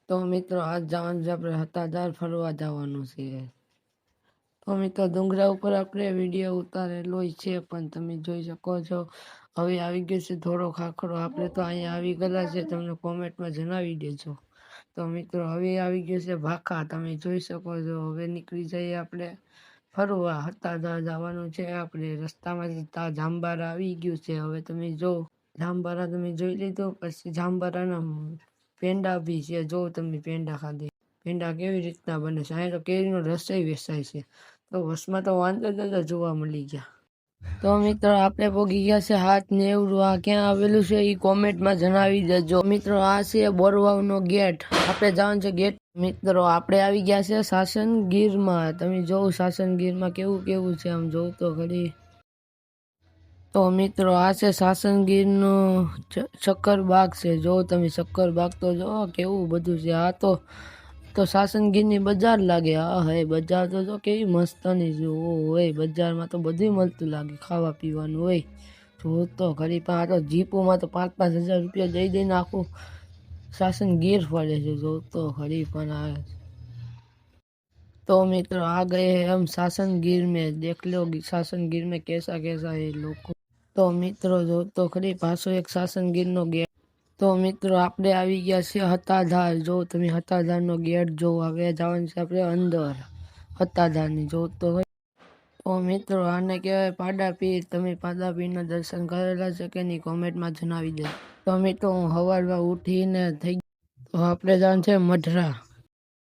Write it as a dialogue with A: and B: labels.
A: તો મિત્રો આજ જવાનું છે, આપણે હતાધાર ફરવા જવાનું છે. તો મિત્રો ડુંગરા ઉપર આપણે વિડીયો ઉતારેલો છે, પણ તમે જોઈ શકો છો હવે આવી ગયો છે થોડો ખાખરો. આપણે તો અહીંયા આવી ગયેલા છે, તમને કોમેન્ટમાં જણાવી દેજો. તો મિત્રો હવે આવી ગયો છે ભાખા, તમે જોઈ શકો છો. હવે નીકળી જઈએ આપણે ફરવા. હતાધાર જવાનું છે આપણે. રસ્તામાં જામબારા આવી ગયું છે. હવે તમે જો જામબારા તમે જોઈ લીધો. પછી જામબારાના પેંડા બી છે. જો તમે પેંડા ખાધી, પેંડા કેવી રીતના બને છે. અહીં તો કેરીનો રસોઈ વેચાય છે. તો બસમાં તો વાંદા જોવા મળી ગયા. તો મિત્રો આપણે પહોંચી ગયા છે 790. આ ક્યાં આવેલું છે એ કોમેન્ટમાં જણાવી દેજો. મિત્રો આ છે બોરવાવનો ગેટ. આપણે જવાનું છે ગેટ. મિત્રો આપણે આવી ગયા છે સાસણગીરમાં. તમે જોવો સાસણગીરમાં કેવું કેવું છે, આમ જોવું તો ઘડી. તો મિત્રો આ છે સાસણગીરનો શક્કરબાગ છે. જો તમે શક્કરબાગ તો જો કેવું બધું છે. આ તો સાસણગીરની બજાર લાગે. હા હે બજાર તો જો કેવી મસ્તની હોય. બજારમાં તો બધું મળતું લાગે, ખાવા પીવાનું હોય. જો તો ઘડી પણ આ તો જીપોમાં તો 5,000-5,000 રૂપિયા દઈને આખું सासनगीर फरे છે. जो तो खरी पण आए। तो मित्रों आ गए हैं हम सासनगीर में। देख लो सासनगीर में कैसा कैसा है लोग। तो मित्रों जो तो खरी पासो एक सासनगीर नो गेट। तो मित्रों आपणे आवी गया छे हताधार। जो तमे हताधार नो गेट जो हवे जवानुं छे आपणे अंदर हताधार नी। जो तो मित्रों आने कहेवाय पाडापीर। तमे पाडापीरना दर्शन करेला छे के नहीं कमेंट में जणावी दो। तो मित्रों हवार में उठीने थई तो आपणे जवानुं छे मढरा।